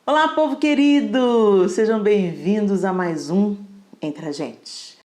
Olá, povo querido! Sejam bem-vindos a mais um Entre a Gente.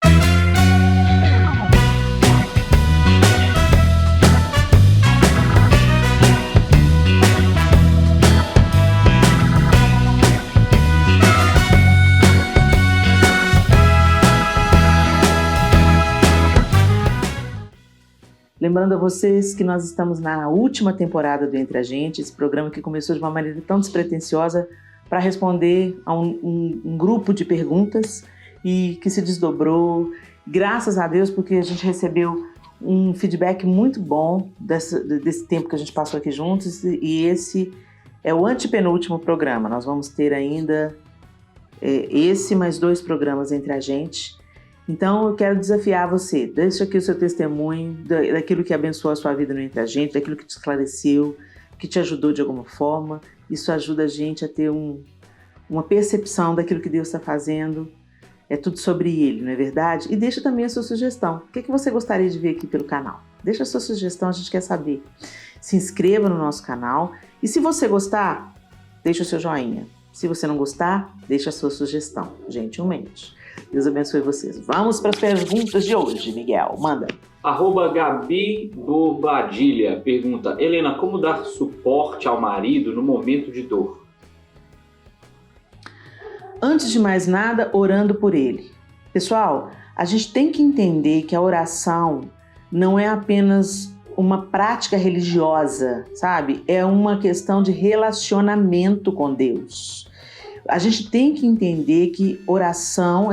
Lembrando a vocês que nós estamos na última temporada do Entre a Gente, esse programa que começou de uma maneira tão despretensiosa para responder a um grupo de perguntas e que se desdobrou, graças a Deus, porque a gente recebeu um feedback muito bom desse tempo que a gente passou aqui juntos, e esse é o antepenúltimo programa. Nós vamos ter ainda esse mais 2 programas Entre a Gente. Então eu quero desafiar você, deixa aqui o seu testemunho daquilo que abençoou a sua vida no Entre a Gente, daquilo que te esclareceu, que te ajudou de alguma forma. Isso ajuda a gente a ter uma percepção daquilo que Deus está fazendo. É tudo sobre Ele, não é verdade? E deixa também a sua sugestão. O que você gostaria de ver aqui pelo canal? Deixa a sua sugestão, a gente quer saber. Se inscreva no nosso canal e se você gostar, deixa o seu joinha. Se você não gostar, deixa a sua sugestão, gentilmente. Deus abençoe vocês. Vamos para as perguntas de hoje, Miguel. Manda. @Gabi Bobadilha pergunta: Helena, como dar suporte ao marido no momento de dor? Antes de mais nada, orando por ele. Pessoal, a gente tem que entender que a oração não é apenas uma prática religiosa, sabe? É uma questão de relacionamento com Deus. A gente tem que entender que oração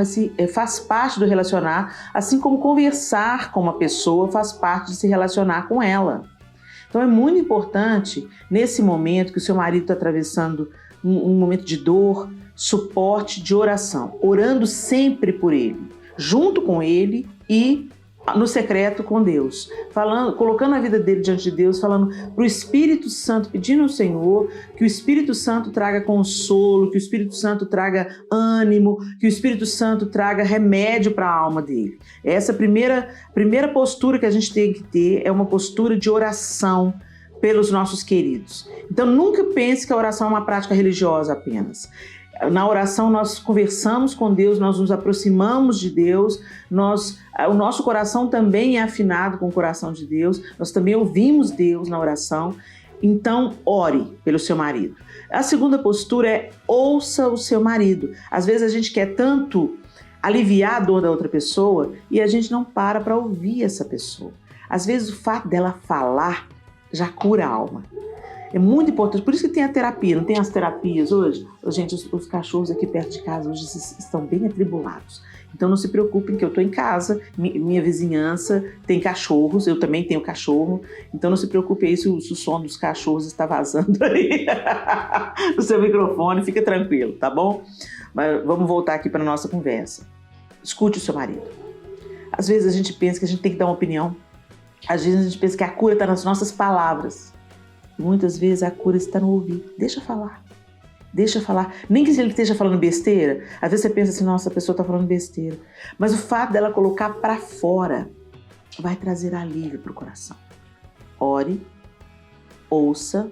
faz parte do relacionar, assim como conversar com uma pessoa faz parte de se relacionar com ela. Então é muito importante, nesse momento que o seu marido está atravessando um momento de dor, suporte de oração, orando sempre por ele, junto com ele e no secreto com Deus, colocando a vida dele diante de Deus, falando para o Espírito Santo, pedindo ao Senhor que o Espírito Santo traga consolo, que o Espírito Santo traga ânimo, que o Espírito Santo traga remédio para a alma dele. Essa primeira postura que a gente tem que ter é uma postura de oração pelos nossos queridos. Então nunca pense que a oração é uma prática religiosa apenas. Na oração nós conversamos com Deus, nós nos aproximamos de Deus, o nosso coração também é afinado com o coração de Deus, nós também ouvimos Deus na oração. Então ore pelo seu marido. A segunda postura é ouça o seu marido. Às vezes a gente quer tanto aliviar a dor da outra pessoa e a gente não para ouvir essa pessoa. Às vezes o fato dela falar já cura a alma. É muito importante, por isso que tem a terapia, não tem as terapias hoje? Gente, os cachorros aqui perto de casa hoje estão bem atribulados. Então não se preocupem que eu estou em casa, minha vizinhança tem cachorros, eu também tenho cachorro, então não se preocupe aí se o som dos cachorros está vazando aí no seu microfone, fica tranquilo, tá bom? Mas vamos voltar aqui para a nossa conversa. Escute o seu marido. Às vezes a gente pensa que a gente tem que dar uma opinião, às vezes a gente pensa que a cura está nas nossas palavras. Muitas vezes a cura está no ouvido. Deixa falar. Nem que ele esteja falando besteira. Às vezes você pensa assim, nossa, a pessoa está falando besteira. Mas o fato dela colocar para fora vai trazer alívio para o coração. Ore, ouça.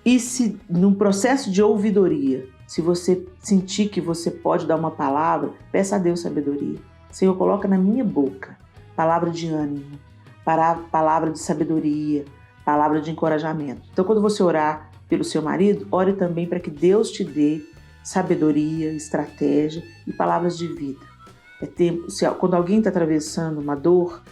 E se num processo de ouvidoria, se você sentir que você pode dar uma palavra, peça a Deus sabedoria. Senhor, coloca na minha boca palavra de ânimo, palavra de sabedoria, palavra de encorajamento. Então, quando você orar pelo seu marido, ore também para que Deus te dê sabedoria, estratégia e palavras de vida. Quando alguém está atravessando uma dor,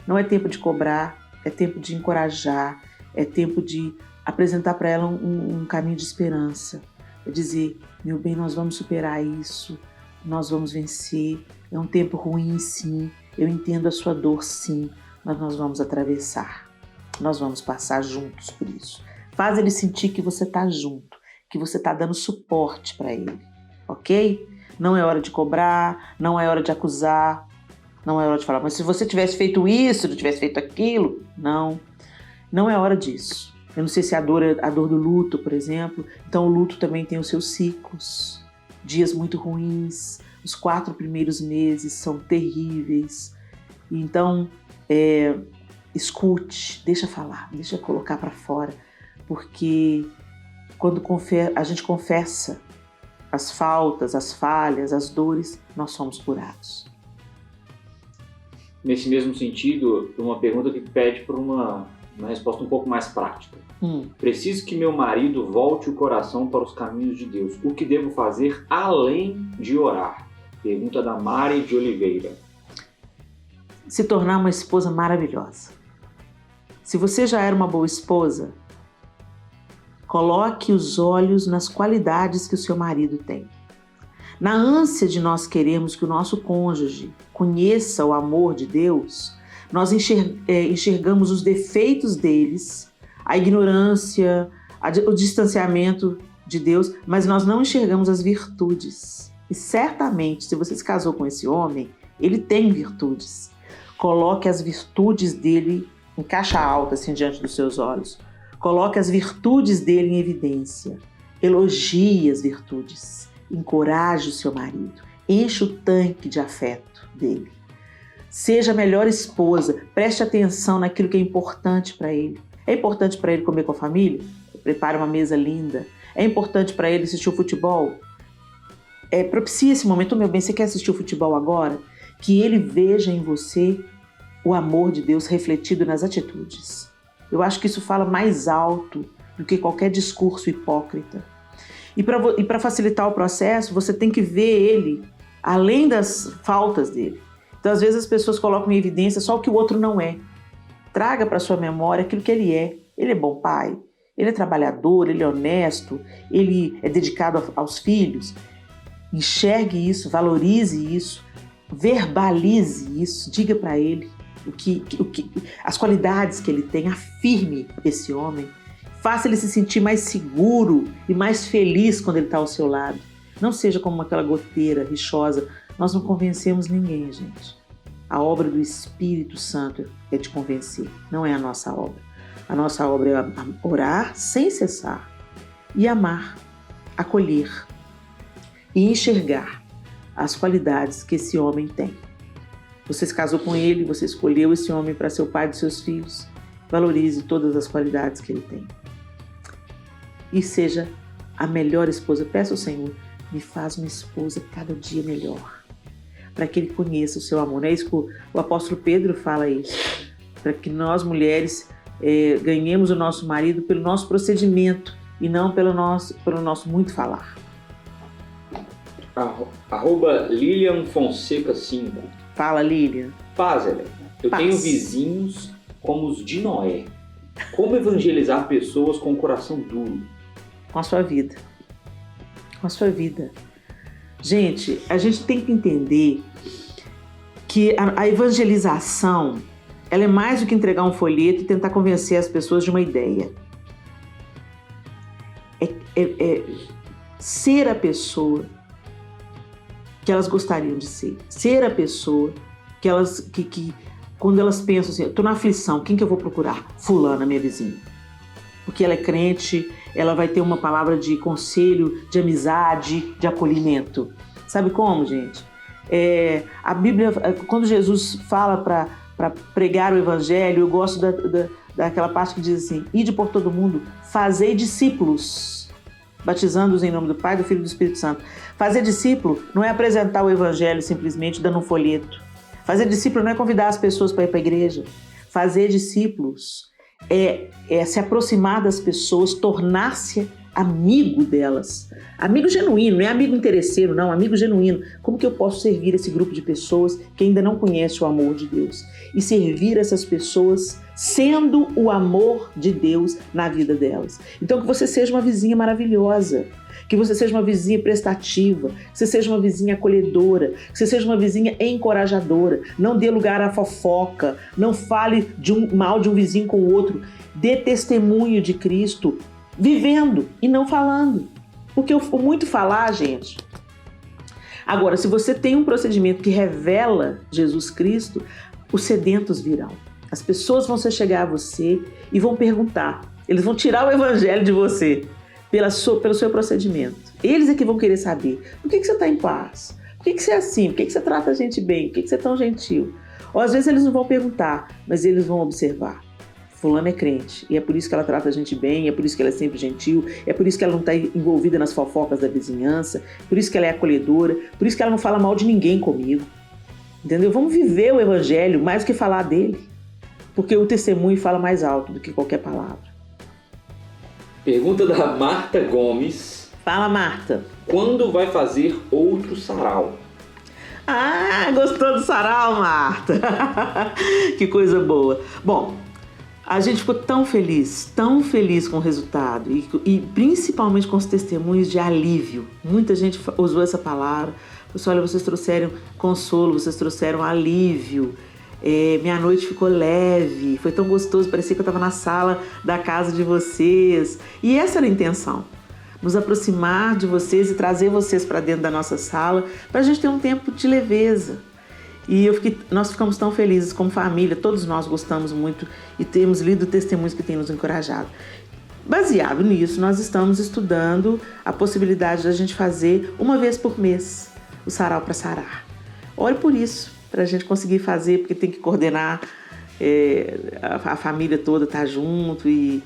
não é tempo de cobrar, é tempo de encorajar, é tempo de apresentar para ela um caminho de esperança. É dizer, meu bem, nós vamos superar isso, nós vamos vencer. É um tempo ruim, sim. Eu entendo a sua dor, sim, mas nós vamos atravessar. Nós vamos passar juntos por isso. Faz ele sentir que você está junto, que você está dando suporte para ele, ok? Não é hora de cobrar, não é hora de acusar, não é hora de falar, mas se você tivesse feito isso, não tivesse feito aquilo, não é hora disso. Eu não sei se é a dor do luto, por exemplo, então o luto também tem os seus ciclos, dias muito ruins, os 4 primeiros meses são terríveis, então escute, deixa falar, deixa colocar para fora, porque quando a gente confessa as faltas, as falhas, as dores, nós somos curados. Nesse mesmo sentido, uma pergunta que pede por uma resposta um pouco mais prática. Preciso que meu marido volte o coração para os caminhos de Deus. O que devo fazer além de orar? Pergunta da Mari de Oliveira. Se tornar uma esposa maravilhosa. Se você já era uma boa esposa, coloque os olhos nas qualidades que o seu marido tem. Na ânsia de nós queremos que o nosso cônjuge conheça o amor de Deus, nós enxergamos os defeitos deles, a ignorância, o distanciamento de Deus, mas nós não enxergamos as virtudes. E certamente, se você se casou com esse homem, ele tem virtudes. Coloque as virtudes dele em caixa alta, assim, diante dos seus olhos. Coloque as virtudes dele em evidência. Elogie as virtudes. Encoraje o seu marido. Enche o tanque de afeto dele. Seja a melhor esposa. Preste atenção naquilo que é importante para ele. É importante para ele comer com a família? Prepare uma mesa linda. É importante para ele assistir o futebol? Propicie esse momento. Meu bem, você quer assistir o futebol agora? Que ele veja em você o amor de Deus refletido nas atitudes. Eu acho que isso fala mais alto do que qualquer discurso hipócrita. E para facilitar o processo, você tem que ver ele além das faltas dele. Então, às vezes, as pessoas colocam em evidência só o que o outro não é. Traga para sua memória aquilo que ele é. Ele é bom pai, ele é trabalhador, ele é honesto, ele é dedicado aos filhos. Enxergue isso, valorize isso, verbalize isso, diga para ele as qualidades que ele tem, afirme esse homem, faça ele se sentir mais seguro e mais feliz quando ele está ao seu lado. Não seja como aquela goteira rixosa. Nós não convencemos ninguém, gente. A obra do Espírito Santo é de convencer, não é a nossa obra. A nossa obra é orar sem cessar e amar, acolher e enxergar as qualidades que esse homem tem. Você se casou com ele, você escolheu esse homem para ser o pai dos seus filhos. Valorize todas as qualidades que ele tem. E seja a melhor esposa. Peça ao Senhor, me faz uma esposa cada dia melhor, para que ele conheça o seu amor. Não é isso que o apóstolo Pedro fala isso? Para que nós, mulheres, ganhemos o nosso marido pelo nosso procedimento e não pelo nosso muito falar. @Lilian Fonseca 5. Fala, Lilian. Paz, Helena. Eu tenho vizinhos como os de Noé. Como evangelizar pessoas com o coração duro? Com a sua vida. Com a sua vida. Gente, a gente tem que entender que a evangelização, ela é mais do que entregar um folheto e tentar convencer as pessoas de uma ideia. É ser a pessoa que elas gostariam de ser. Ser a pessoa que elas, quando elas pensam assim, estou na aflição, quem que eu vou procurar? Fulana, minha vizinha. Porque ela é crente, ela vai ter uma palavra de conselho, de amizade, de acolhimento. Sabe como, gente? A Bíblia, quando Jesus fala para pregar o evangelho, eu gosto daquela parte que diz assim, ide por todo mundo, fazei discípulos, batizando-os em nome do Pai, do Filho e do Espírito Santo. Fazer discípulo não é apresentar o evangelho simplesmente dando um folheto. Fazer discípulo não é convidar as pessoas para ir para a igreja. Fazer discípulos é se aproximar das pessoas, tornar-se amigo delas. Amigo genuíno, não é amigo interesseiro, não, amigo genuíno. Como que eu posso servir esse grupo de pessoas que ainda não conhecem o amor de Deus? E servir essas pessoas sendo o amor de Deus na vida delas. Então que você seja uma vizinha maravilhosa, que você seja uma vizinha prestativa, que você seja uma vizinha acolhedora, que você seja uma vizinha encorajadora. Não dê lugar à fofoca, não fale mal de um vizinho com o outro. Dê testemunho de Cristo, vivendo e não falando. Porque o muito falar, gente... Agora, se você tem um procedimento que revela Jesus Cristo, os sedentos virão. As pessoas vão chegar a você e vão perguntar. Eles vão tirar o evangelho de você pelo seu procedimento. Eles é que vão querer saber. Por que você está em paz? Por que você é assim? Por que você trata a gente bem? Por que você é tão gentil? Ou às vezes eles não vão perguntar, mas eles vão observar. fulano é crente, e é por isso que ela trata a gente bem, é por isso que ela é sempre gentil, é por isso que ela não está envolvida nas fofocas da vizinhança, por isso que ela é acolhedora, por isso que ela não fala mal de ninguém comigo. Entendeu? Vamos viver o evangelho mais do que falar dele, porque o testemunho fala mais alto do que qualquer palavra. Pergunta da Marta Gomes. Fala, Marta. Quando vai fazer outro sarau? Ah, gostou do sarau, Marta? Que coisa boa. Bom, a gente ficou tão feliz com o resultado e principalmente com os testemunhos de alívio. Muita gente usou essa palavra. Pessoal, olha, vocês trouxeram consolo, vocês trouxeram alívio. Minha noite ficou leve, foi tão gostoso, parecia que eu estava na sala da casa de vocês. E essa era a intenção. Nos aproximar de vocês e trazer vocês para dentro da nossa sala para a gente ter um tempo de leveza. E nós ficamos tão felizes como família, todos nós gostamos muito e temos lido testemunhos que têm nos encorajado. Baseado nisso, nós estamos estudando a possibilidade de a gente fazer uma vez por mês o sarau para sarar. Ore por isso, para a gente conseguir fazer, porque tem que coordenar, a família toda tá junto e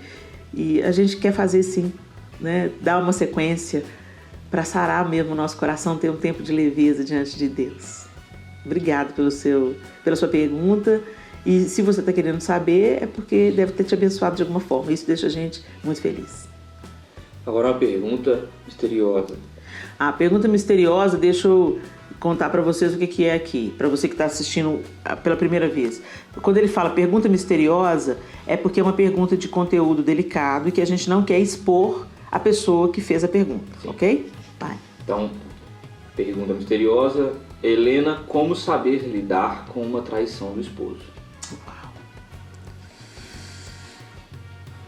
a gente quer fazer sim. Né, dar uma sequência para sarar mesmo o nosso coração, ter um tempo de leveza diante de Deus. Obrigado pela sua pergunta, e se você está querendo saber é porque deve ter te abençoado de alguma forma. Isso deixa a gente muito feliz. Agora uma pergunta misteriosa. A pergunta misteriosa, deixa eu contar para vocês o que é aqui, para você que está assistindo pela primeira vez. Quando ele fala pergunta misteriosa, é porque é uma pergunta de conteúdo delicado e que a gente não quer expor a pessoa que fez a pergunta. Sim. Ok? Vai. Então, pergunta misteriosa. Helena, como saber lidar com uma traição do esposo?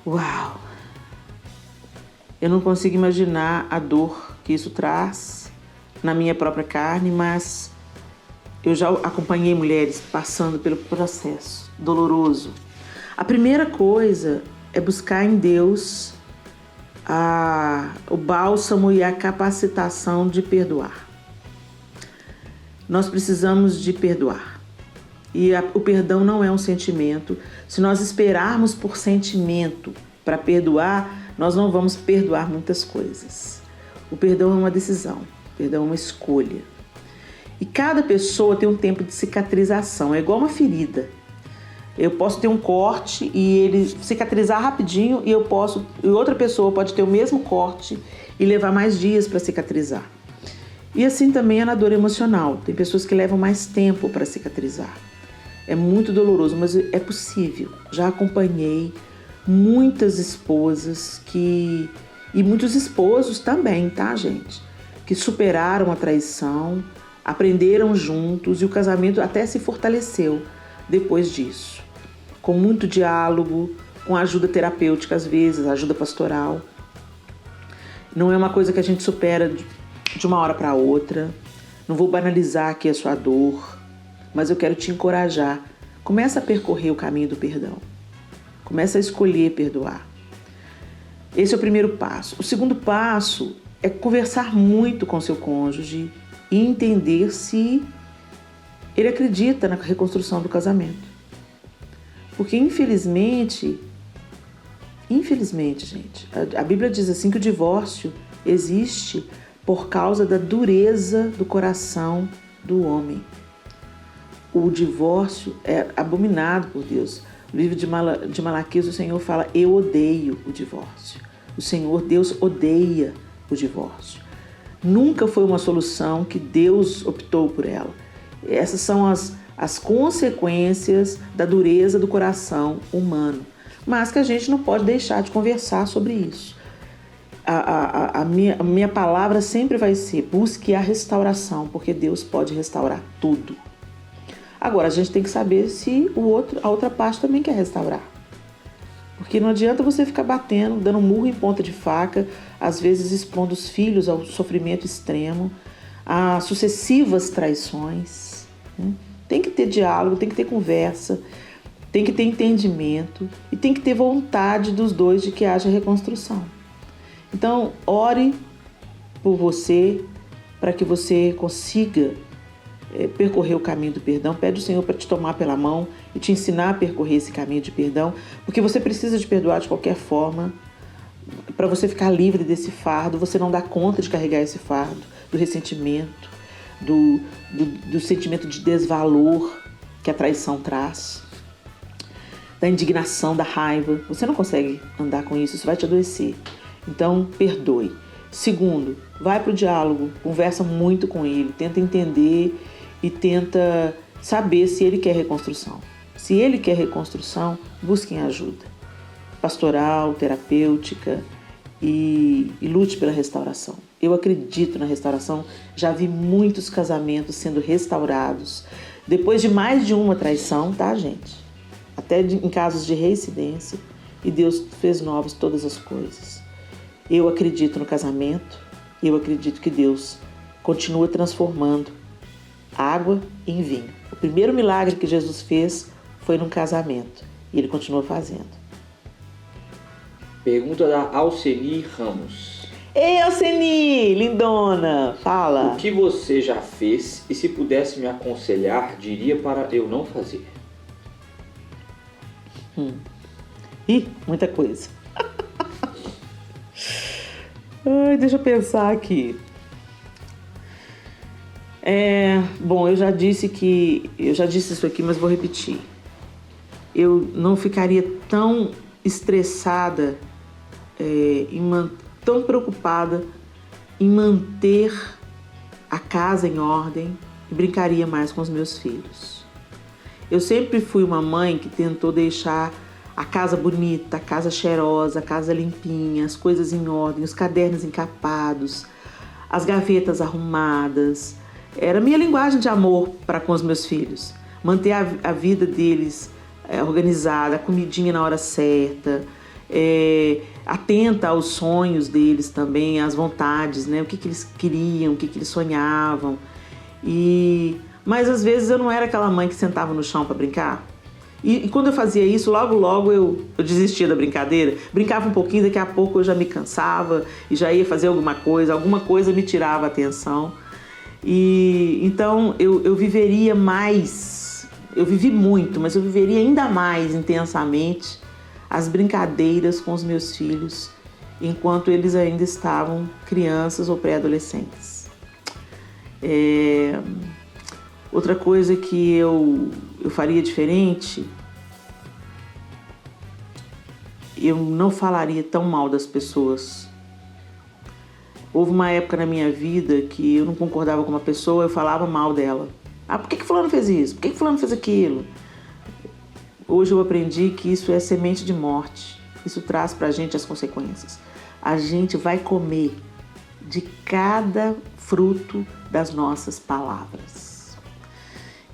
Uau! Eu não consigo imaginar a dor que isso traz na minha própria carne, mas eu já acompanhei mulheres passando pelo processo doloroso. A primeira coisa é buscar em Deus o bálsamo e a capacitação de perdoar. Nós precisamos de perdoar. E o perdão não é um sentimento. Se nós esperarmos por sentimento para perdoar, nós não vamos perdoar muitas coisas. O perdão é uma decisão, o perdão é uma escolha. E cada pessoa tem um tempo de cicatrização, é igual uma ferida. Eu posso ter um corte e ele cicatrizar rapidinho e outra pessoa pode ter o mesmo corte e levar mais dias para cicatrizar. E assim também é na dor emocional. Tem pessoas que levam mais tempo para cicatrizar. É muito doloroso, mas é possível. Já acompanhei muitas esposas e muitos esposos também, tá, gente? Que superaram a traição, aprenderam juntos e o casamento até se fortaleceu depois disso. Com muito diálogo, com ajuda terapêutica às vezes, ajuda pastoral. Não é uma coisa que a gente supera de uma hora para outra. Não vou banalizar aqui a sua dor, mas eu quero te encorajar. Começa a percorrer o caminho do perdão. Começa a escolher perdoar. Esse é o primeiro passo. O segundo passo é conversar muito com seu cônjuge e entender se ele acredita na reconstrução do casamento. Porque infelizmente, gente, a Bíblia diz assim que o divórcio existe por causa da dureza do coração do homem. O divórcio é abominado por Deus. No livro de Malaquias, o Senhor fala, eu odeio o divórcio. O Senhor, Deus, odeia o divórcio. Nunca foi uma solução que Deus optou por ela. Essas são as consequências da dureza do coração humano. Mas que a gente não pode deixar de conversar sobre isso. A minha palavra sempre vai ser, busque a restauração, porque Deus pode restaurar tudo. Agora, a gente tem que saber se a outra parte também quer restaurar. Porque não adianta você ficar batendo, dando murro em ponta de faca, às vezes expondo os filhos ao sofrimento extremo, a sucessivas traições. Né? Tem que ter diálogo, tem que ter conversa, tem que ter entendimento e tem que ter vontade dos dois de que haja reconstrução. Então, ore por você para que você consiga percorrer o caminho do perdão. Pede ao Senhor para te tomar pela mão e te ensinar a percorrer esse caminho de perdão, porque você precisa de perdoar de qualquer forma, para você ficar livre desse fardo. Você não dá conta de carregar esse fardo, do ressentimento, do sentimento de desvalor que a traição traz, da indignação, da raiva. Você não consegue andar com isso vai te adoecer. Então, perdoe. Segundo, vai para o diálogo, conversa muito com ele, tenta entender e tenta saber se ele quer reconstrução. Se ele quer reconstrução, busquem ajuda pastoral, terapêutica e lute pela restauração. Eu acredito na restauração, já vi muitos casamentos sendo restaurados depois de mais de uma traição, tá, gente? Até em casos de reincidência, e Deus fez novas todas as coisas. Eu acredito no casamento, eu acredito que Deus continua transformando água em vinho. O primeiro milagre que Jesus fez foi num casamento, e Ele continua fazendo. Pergunta da Alceni Ramos. Ei, Alceni, lindona, fala. O que você já fez e se pudesse me aconselhar, diria para eu não fazer? Ih, muita coisa. Ai, deixa eu pensar aqui. Bom, eu já disse isso aqui, mas vou repetir. Eu não ficaria tão estressada, tão preocupada em manter a casa em ordem e brincaria mais com os meus filhos. Eu sempre fui uma mãe que tentou deixar a casa bonita, a casa cheirosa, a casa limpinha, as coisas em ordem, os cadernos encapados, as gavetas arrumadas. Era a minha linguagem de amor para com os meus filhos. Manter a vida deles organizada, a comidinha na hora certa, atenta aos sonhos deles também, às vontades, né? O que eles queriam, o que eles sonhavam. Mas às vezes eu não era aquela mãe que sentava no chão para brincar. E quando eu fazia isso, logo eu desistia da brincadeira. Brincava um pouquinho, daqui a pouco eu já me cansava e já ia fazer alguma coisa me tirava a atenção. Então eu viveria mais, eu vivi muito, mas eu viveria ainda mais intensamente as brincadeiras com os meus filhos enquanto eles ainda estavam crianças ou pré-adolescentes. Outra coisa que eu faria diferente, eu não falaria tão mal das pessoas. Houve uma época na minha vida que eu não concordava com uma pessoa, eu falava mal dela. Por que fulano fez isso? Por que fulano fez aquilo? Hoje eu aprendi que isso é semente de morte. Isso traz pra gente as consequências. A gente vai comer de cada fruto das nossas palavras.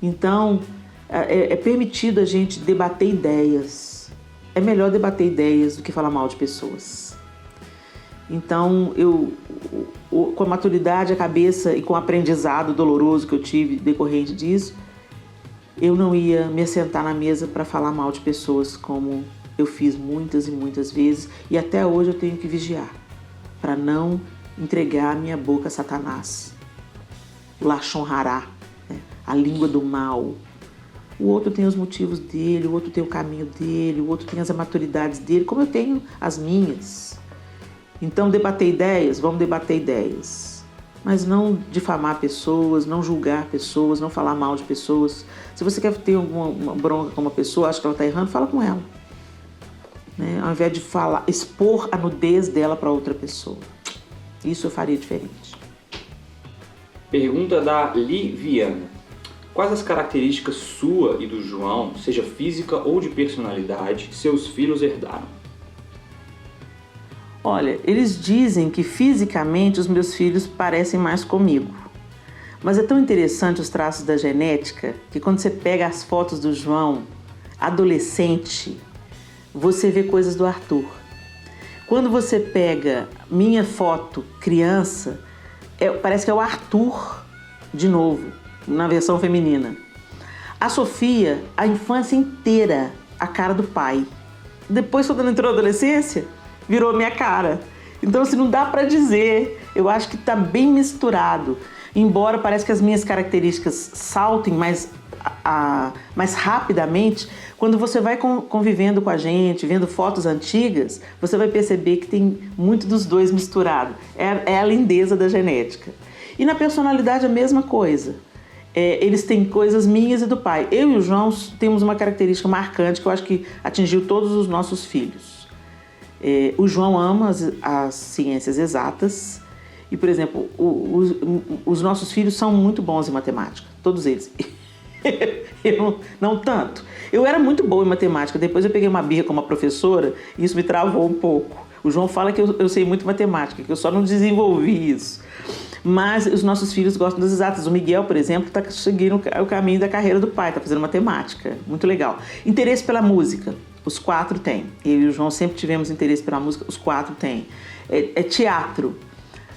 Então, é permitido a gente debater ideias. É melhor debater ideias do que falar mal de pessoas. Então, com a maturidade, a cabeça e com o aprendizado doloroso que eu tive decorrente disso, eu não ia me assentar na mesa para falar mal de pessoas como eu fiz muitas e muitas vezes. E até hoje eu tenho que vigiar para não entregar a minha boca a Satanás. O Lashon Hará, né? A língua do mal. O outro tem os motivos dele, o outro tem o caminho dele, o outro tem as maturidades dele, como eu tenho as minhas. Então, debater ideias, vamos debater ideias. Mas não difamar pessoas, não julgar pessoas, não falar mal de pessoas. Se você quer ter uma bronca com uma pessoa, acha que ela está errando, fala com ela. Né? Ao invés de expor a nudez dela para outra pessoa. Isso eu faria diferente. Pergunta da Liviana. Quais as características sua e do João, seja física ou de personalidade, seus filhos herdaram? Olha, eles dizem que fisicamente os meus filhos parecem mais comigo. Mas é tão interessante os traços da genética que quando você pega as fotos do João, adolescente, você vê coisas do Arthur. Quando você pega minha foto, criança, parece que é o Arthur de novo, na versão feminina. A Sofia, a infância inteira, a cara do pai. Depois, quando ela entrou na adolescência, virou minha cara. Então, assim, não dá para dizer. Eu acho que está bem misturado. Embora parece que as minhas características saltem mais rapidamente, quando você vai convivendo com a gente, vendo fotos antigas, você vai perceber que tem muito dos dois misturado. É a lindeza da genética. E na personalidade a mesma coisa. Eles têm coisas minhas e do pai. Eu e o João temos uma característica marcante que eu acho que atingiu todos os nossos filhos. O João ama as ciências exatas e, por exemplo, os nossos filhos são muito bons em matemática, todos eles. Eu não tanto. Eu era muito boa em matemática, depois eu peguei uma birra com uma professora e isso me travou um pouco. O João fala que eu sei muito matemática, que eu só não desenvolvi isso. Mas os nossos filhos gostam das exatas. O Miguel, por exemplo, está seguindo o caminho da carreira do pai, está fazendo matemática. Muito legal. Interesse pela música, os 4 têm. Eu e o João sempre tivemos interesse pela música, os 4 têm. Teatro.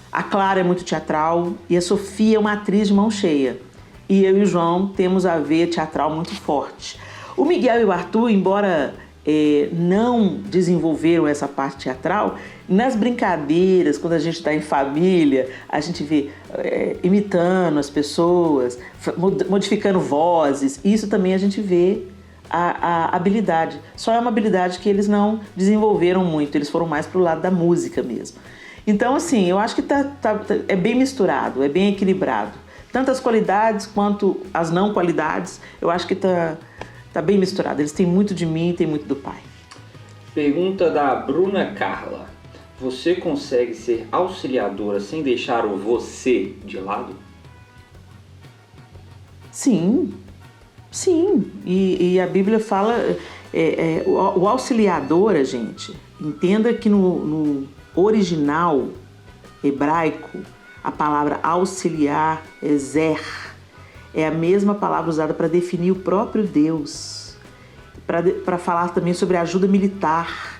A Clara é muito teatral e a Sofia é uma atriz de mão cheia. E eu e o João temos a veia teatral muito forte. O Miguel e o Arthur, embora não desenvolveram essa parte teatral, nas brincadeiras, quando a gente está em família, a gente vê imitando as pessoas, modificando vozes, isso também a gente vê a habilidade. Só é uma habilidade que eles não desenvolveram muito, eles foram mais para o lado da música mesmo. Então, assim, eu acho que é bem misturado, é bem equilibrado. Tanto as qualidades quanto as não qualidades, eu acho que tá bem misturado. Eles têm muito de mim e têm muito do pai. Pergunta da Bruna Carla. Você consegue ser auxiliadora sem deixar o você de lado? Sim. E a Bíblia fala... o auxiliadora, gente, entenda que no original hebraico, a palavra auxiliar, ezer, é a mesma palavra usada para definir o próprio Deus, para falar também sobre ajuda militar,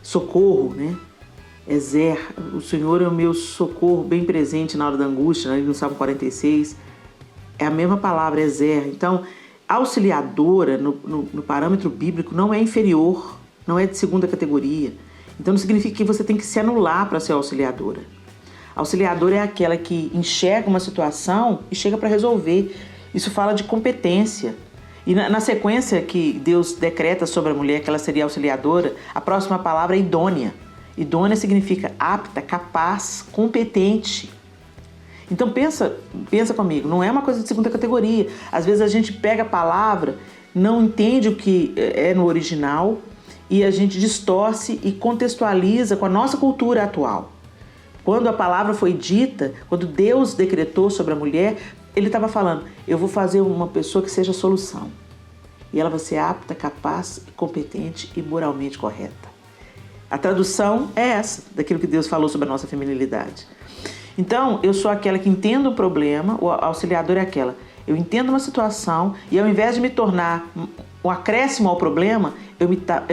socorro, né? Ezer, o Senhor é o meu socorro bem presente na hora da angústia, né? No Salmo 46, é a mesma palavra, ezer. Então, auxiliadora, no parâmetro bíblico, não é inferior, não é de segunda categoria. Então, não significa que você tem que se anular para ser auxiliadora. Auxiliadora é aquela que enxerga uma situação e chega para resolver. Isso fala de competência. E na sequência que Deus decreta sobre a mulher que ela seria auxiliadora, a próxima palavra é idônea. Idônea significa apta, capaz, competente. Então pensa comigo, não é uma coisa de segunda categoria. Às vezes a gente pega a palavra, não entende o que é no original e a gente distorce e contextualiza com a nossa cultura atual. Quando a palavra foi dita, quando Deus decretou sobre a mulher, ele estava falando, eu vou fazer uma pessoa que seja a solução. E ela vai ser apta, capaz, competente e moralmente correta. A tradução é essa, daquilo que Deus falou sobre a nossa feminilidade. Então, eu sou aquela que entende o problema, o auxiliador é aquela. Eu entendo uma situação e ao invés de me tornar um acréscimo ao problema, eu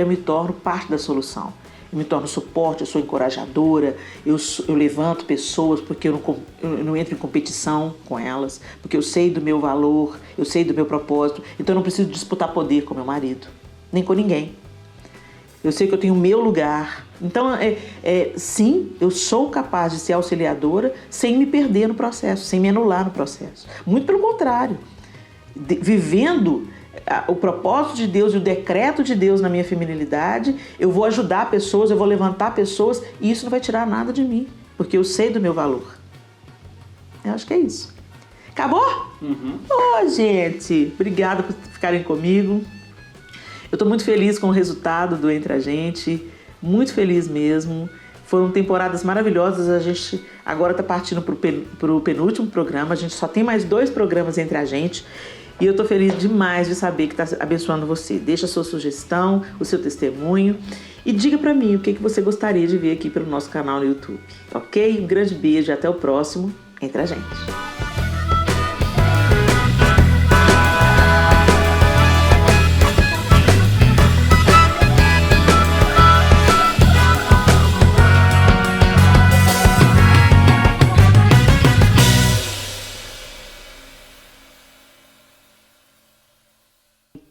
me torno parte da solução. Eu me torno suporte, eu sou encorajadora, eu levanto pessoas porque eu não entro em competição com elas, porque eu sei do meu valor, eu sei do meu propósito, então eu não preciso disputar poder com meu marido, nem com ninguém. Eu sei que eu tenho o meu lugar. Então, sim, eu sou capaz de ser auxiliadora sem me perder no processo, sem me anular no processo. Muito pelo contrário, vivendo o propósito de Deus e o decreto de Deus na minha feminilidade, eu vou ajudar pessoas, eu vou levantar pessoas e isso não vai tirar nada de mim, porque eu sei do meu valor. Eu acho que é isso. Acabou? Uhum. Gente, obrigada por ficarem comigo. Eu estou muito feliz com o resultado do Entre a Gente, muito feliz mesmo. Foram temporadas maravilhosas, a gente agora está partindo para o penúltimo programa, a gente só tem mais 2 programas entre a gente. E eu estou feliz demais de saber que está abençoando você. Deixa a sua sugestão, o seu testemunho e diga para mim o que você gostaria de ver aqui pelo nosso canal no YouTube. Ok? Um grande beijo e até o próximo Entre a Gente.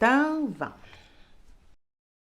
Então, vamos.